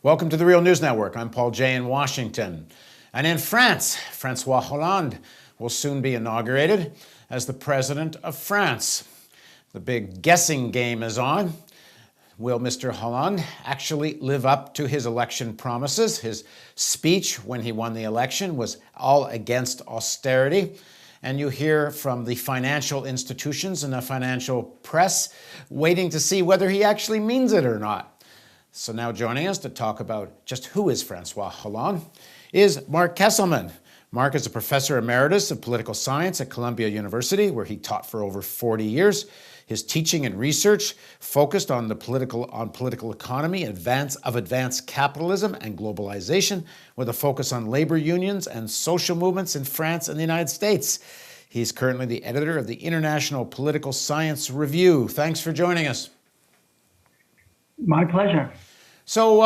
Welcome to the Real News Network. I'm Paul Jay in Washington. And in France, Francois Hollande will soon be inaugurated as the president of France. The big guessing game is on. Will Mr. Hollande actually live up to his election promises? His speech when he won the election was all against austerity. And you hear from the financial institutions and the financial press waiting to see whether he actually means it or not. So now joining us to talk about just who is Francois Hollande is Mark Kesselman. Mark is a professor emeritus of political science at Columbia University, where he taught for over 40 years. His teaching and research focused on the political economy, advanced capitalism and globalization, with a focus on labor unions and social movements in France and the United States. He's currently the editor of the International Political Science Review. Thanks for joining us. My pleasure. So,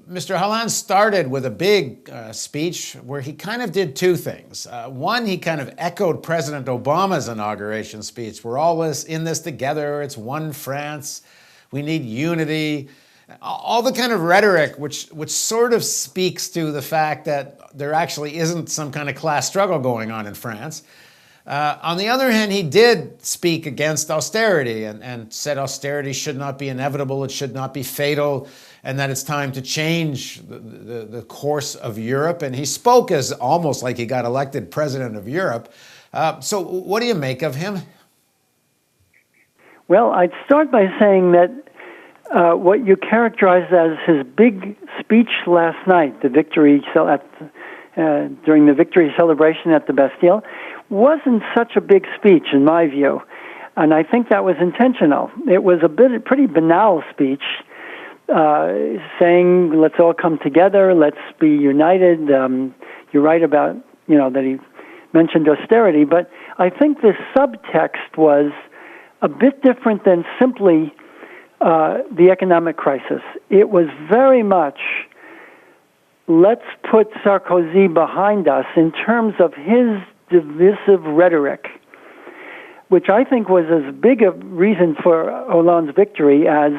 Mr. Hollande started with a big speech where he kind of did two things. One, he kind of echoed President Obama's inauguration speech. We're all in this together. It's one France. We need unity. All the kind of rhetoric which sort of speaks to the fact that there actually isn't some kind of class struggle going on in France. On the other hand, he did speak against austerity and said austerity should not be inevitable, it should not be fatal, and that it's time to change the course of Europe. And he spoke as almost like he got elected president of Europe. So what do you make of him? Well, I'd start by saying that what you characterized as his big speech last night, the victory during the victory celebration at the Bastille, wasn't such a big speech in my view, and I think that was intentional. It was a pretty banal speech, saying let's all come together, let's be united. You're right about that he mentioned austerity, but I think the subtext was a bit different than simply the economic crisis. It was very much let's put Sarkozy behind us in terms of his divisive rhetoric, which I think was as big a reason for Hollande's victory as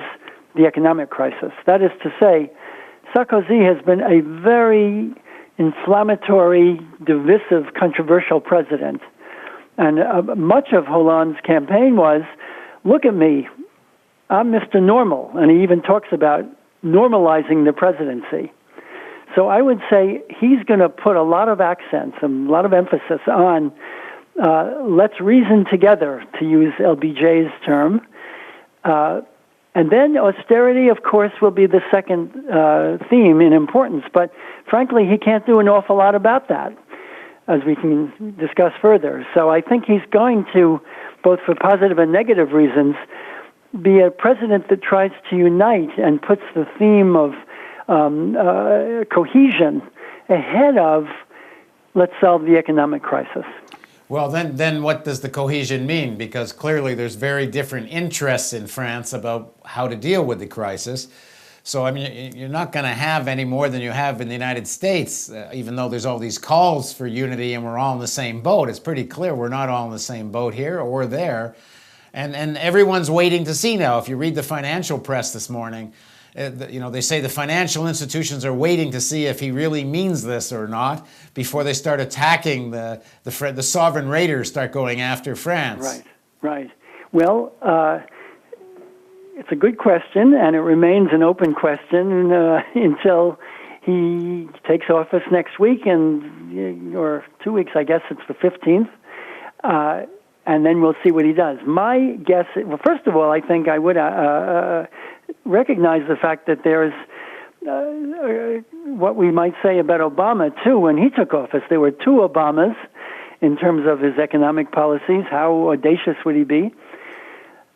the economic crisis. That is to say, Sarkozy has been a very inflammatory, divisive, controversial president. And much of Hollande's campaign was, look at me, I'm Mr. Normal. And he even talks about normalizing the presidency. So I would say he's going to put a lot of accents and a lot of emphasis on let's reason together, to use LBJ's term. And then austerity, of course, will be the second theme in importance. But frankly, he can't do an awful lot about that, as we can discuss further. So I think he's going to, both for positive and negative reasons, be a president that tries to unite and puts the theme of cohesion ahead of let's solve the economic crisis. Well, then what does the cohesion mean? Because clearly there's very different interests in France about how to deal with the crisis. So, I mean, you're not going to have any more than you have in the United States, even though there's all these calls for unity and we're all in the same boat. It's pretty clear we're not all in the same boat here or there. And everyone's waiting to see now. If you read the financial press this morning, they say the financial institutions are waiting to see if he really means this or not before they start attacking the sovereign raiders start going after France. Right. Well, it's a good question, and it remains an open question until he takes office next week, or 2 weeks, I guess it's the 15th, and then we'll see what he does. My guess, well, first of all, I think I would recognize the fact that there's what we might say about Obama, too. When he took office, there were two Obamas in terms of his economic policies. How audacious would he be?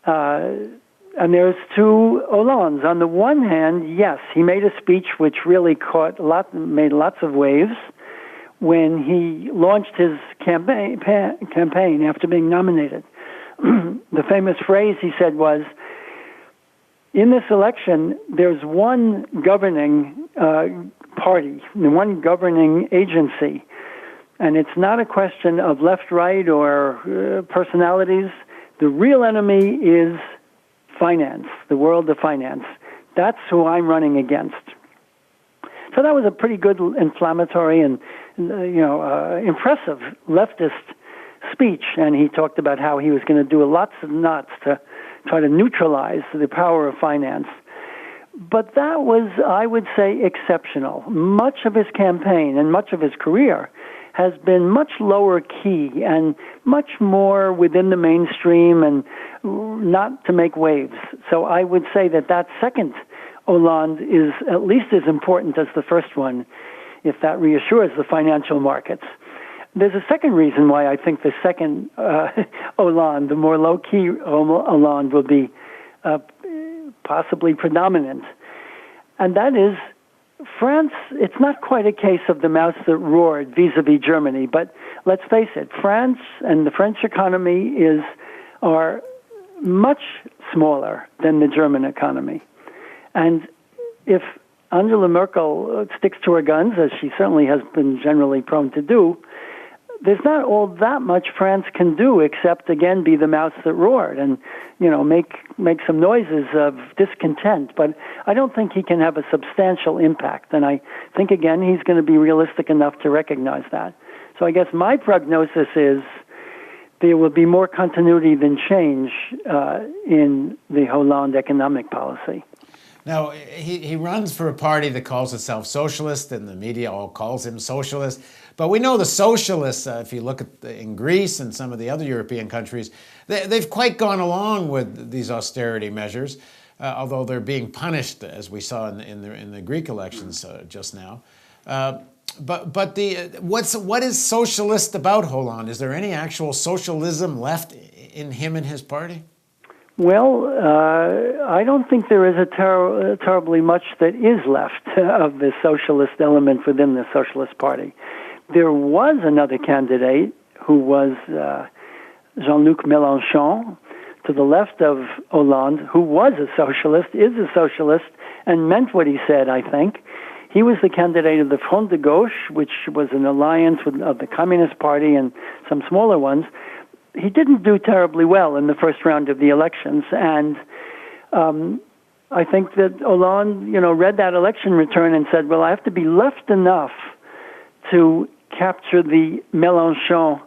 And there's two Hollandes. On the one hand, yes, he made a speech which really made lots of waves when he launched his campaign after being nominated. The famous phrase he said was, in this election, there's one governing party, one governing agency, and it's not a question of left, right, or personalities. The real enemy is finance, the world of finance. That's who I'm running against. So that was a pretty good inflammatory and impressive leftist speech, and he talked about how he was going to do lots of knots to try to neutralize the power of finance. But that was, I would say, exceptional. Much of his campaign and much of his career has been much lower key and much more within the mainstream and not to make waves. So I would say that that second Hollande is at least as important as the first one, if that reassures the financial markets. There's a second reason why I think the second Hollande, the more low-key Hollande, will be possibly predominant. And that is France. It's not quite a case of the mouse that roared vis-a-vis Germany, but let's face it, France and the French economy are much smaller than the German economy. And if Angela Merkel sticks to her guns, as she certainly has been generally prone to do, there's not all that much France can do except, again, be the mouse that roared and, make some noises of discontent. But I don't think he can have a substantial impact. And I think, again, he's going to be realistic enough to recognize that. So I guess my prognosis is there will be more continuity than change in the Hollande economic policy. Now, he runs for a party that calls itself socialist, and the media all calls him socialist. But we know the socialists, if you look at in Greece and some of the other European countries, they've quite gone along with these austerity measures, although they're being punished, as we saw in the Greek elections just now. But what is socialist about Hollande? Is there any actual socialism left in him and his party? Well, I don't think there is terribly much that is left of the socialist element within the Socialist Party. There was another candidate who was Jean-Luc Mélenchon, to the left of Hollande, who was a socialist, is a socialist, and meant what he said, I think. He was the candidate of the Front de Gauche, which was an alliance of the Communist Party and some smaller ones. He didn't do terribly well in the first round of the elections, and I think that Hollande, read that election return and said, well, I have to be left enough to capture the Mélenchon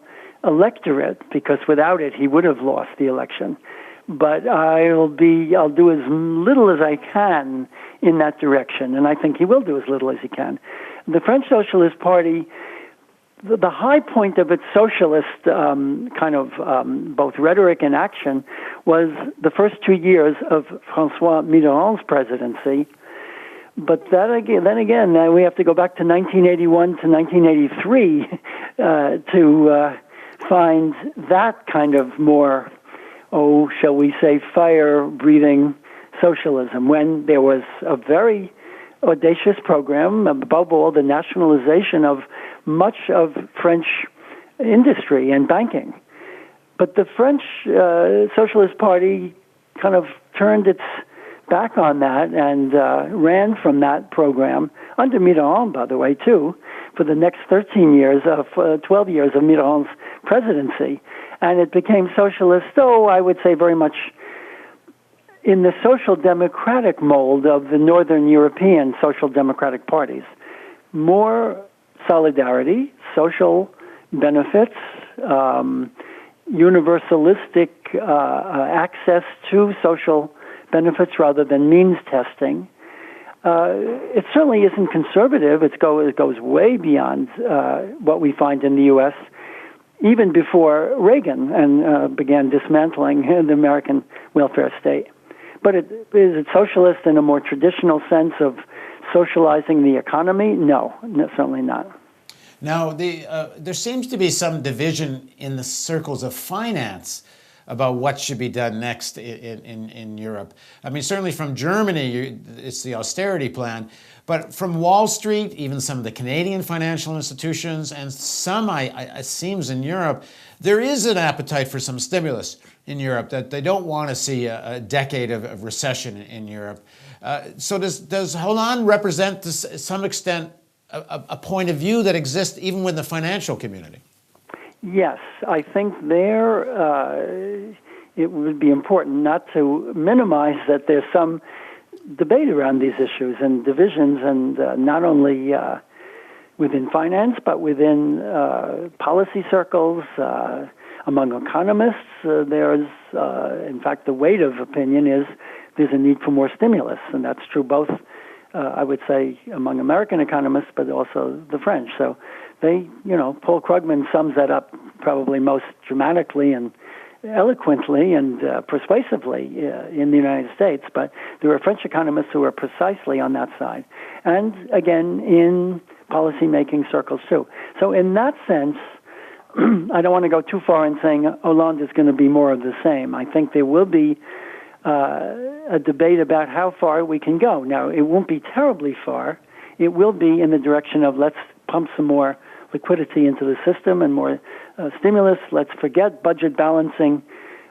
electorate, because without it, he would have lost the election. But I'll do as little as I can in that direction, and I think he will do as little as he can. The French Socialist Party, the high point of its socialist both rhetoric and action was the first 2 years of François Mitterrand's presidency. But then again, we have to go back to 1981 to 1983 to find that kind of more, shall we say, fire-breathing socialism, when there was a very audacious program, above all the nationalization of much of French industry and banking. But the French Socialist Party kind of turned its back on that and ran from that program, under Mitterrand, by the way, too, for the next 12 years of Mitterrand's presidency. And it became socialist, I would say very much in the social democratic mold of the Northern European social democratic parties. More solidarity, social benefits, universalistic access to social benefits rather than means testing. It certainly isn't conservative. It goes way beyond what we find in the U.S., even before Reagan and began dismantling the American welfare state. But is it socialist in a more traditional sense of socializing the economy? No, certainly not. Now, there seems to be some division in the circles of finance about what should be done next in Europe. I mean, certainly from Germany, it's the austerity plan. But from Wall Street, even some of the Canadian financial institutions, and some, it seems, in Europe, there is an appetite for some stimulus in Europe, that they don't want to see a decade of recession in Europe. So does Hollande represent, to some extent, a point of view that exists even with the financial community? Yes, I think it would be important not to minimize that there's some debate around these issues and divisions, and not only within finance, but within policy circles, among economists. There's, in fact, the weight of opinion is there's a need for more stimulus, and that's true both, I would say, among American economists, but also the French. So Paul Krugman sums that up probably most dramatically and eloquently and persuasively in the United States, but there are French economists who are precisely on that side, and again in policy-making circles too. So in that sense, I don't want to go too far in saying Hollande is going to be more of the same. I think there will be a debate about how far we can go. Now, it won't be terribly far. It will be in the direction of let's pump some more liquidity into the system and more stimulus. Let's forget budget balancing,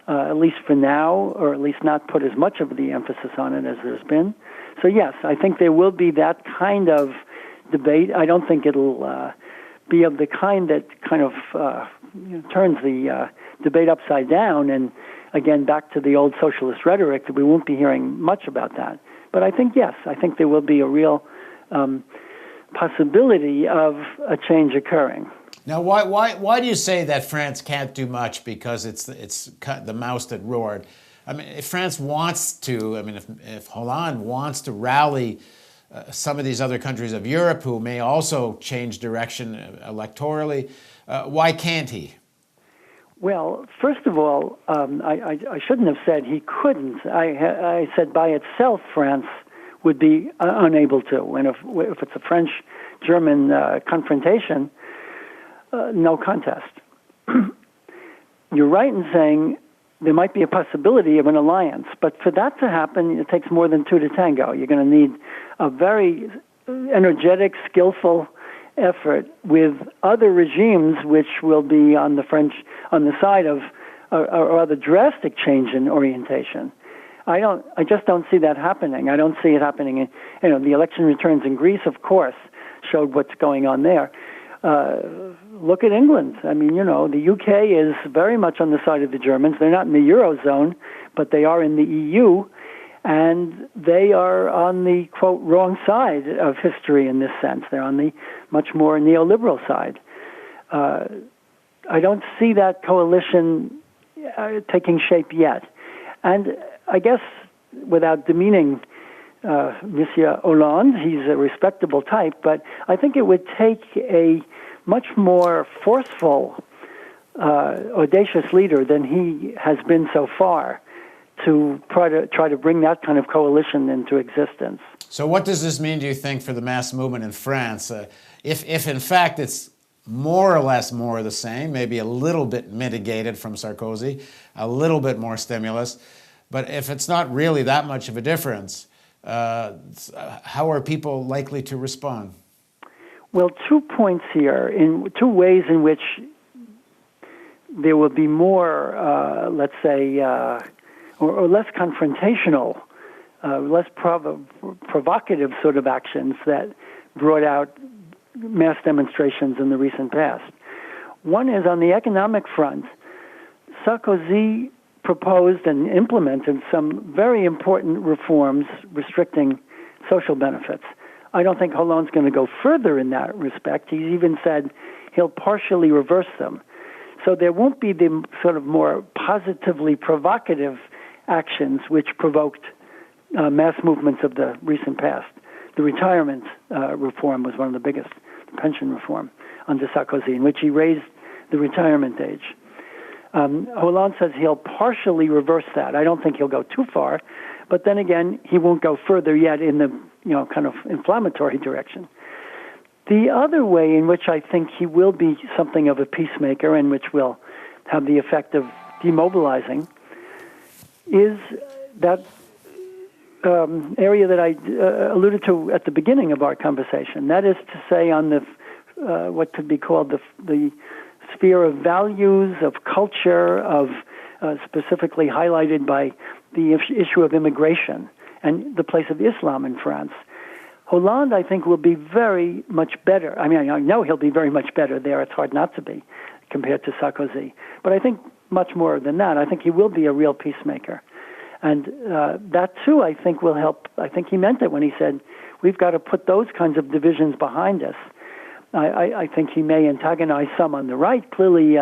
at least for now, or at least not put as much of the emphasis on it as there's been. So yes, I think there will be that kind of debate. I don't think it'll be of the kind that kind of turns the debate upside down and, again, back to the old socialist rhetoric, that we won't be hearing much about that. But I think, yes, I think there will be a real possibility of a change occurring. Now, why do you say that France can't do much because it's the mouse that roared? I mean, if France wants to, if Hollande wants to rally some of these other countries of Europe who may also change direction electorally, why can't he? Well, first of all, I shouldn't have said he couldn't. I said by itself France would be unable to. And if it's a French-German confrontation, no contest. You're right in saying there might be a possibility of an alliance, but for that to happen, it takes more than two to tango. You're going to need a very energetic, skillful effort with other regimes which will be on the side of a rather drastic change in orientation. I just don't see that happening. I don't see it happening. The election returns in Greece, of course, showed what's going on there. Look at England. The UK is very much on the side of the Germans. They're not in the Eurozone, but they are in the EU, and they are on the, quote, wrong side of history in this sense. They're on the much more neoliberal side. I don't see that coalition taking shape yet. And I guess, without demeaning Monsieur Hollande, he's a respectable type, but I think it would take a much more forceful, audacious leader than he has been so far to try to bring that kind of coalition into existence. So what does this mean, do you think, for the mass movement in France? If in fact it's more or less more of the same, maybe a little bit mitigated from Sarkozy, a little bit more stimulus, but if it's not really that much of a difference, how are people likely to respond? Well, 2 points here, in 2 ways in which there will be more, let's say, or less confrontational, less provocative sort of actions that brought out mass demonstrations in the recent past. One is on the economic front. Sarkozy proposed and implemented some very important reforms restricting social benefits. I don't think Hollande's going to go further in that respect. He's even said he'll partially reverse them. So there won't be the sort of more positively provocative actions which provoked mass movements of the recent past. The retirement reform was one of the biggest, the pension reform under Sarkozy, in which he raised the retirement age. Hollande says he'll partially reverse that. I don't think he'll go too far, but then again, he won't go further yet in the kind of inflammatory direction. The other way in which I think he will be something of a peacemaker and which will have the effect of demobilizing is that area that I alluded to at the beginning of our conversation. That is to say, on the what could be called the sphere of values, of culture, of specifically highlighted by the issue of immigration and the place of Islam in France. Hollande, I think, will be very much better. I mean, I know he'll be very much better there. It's hard not to be compared to Sarkozy. But I think much more than that. I think he will be a real peacemaker. And that, too, I think will help. I think he meant it when he said, we've got to put those kinds of divisions behind us. I think he may antagonize some on the right. Clearly,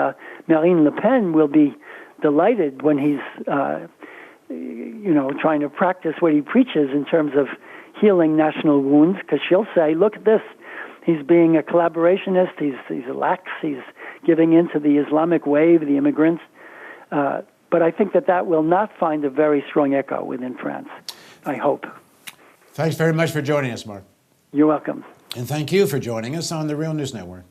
Marine Le Pen will be delighted when he's, trying to practice what he preaches in terms of healing national wounds, because she'll say, look at this. He's being a collaborationist. He's lax. He's giving in to the Islamic wave, the immigrants. But I think that will not find a very strong echo within France, I hope. Thanks very much for joining us, Mark. You're welcome. And thank you for joining us on the Real News Network.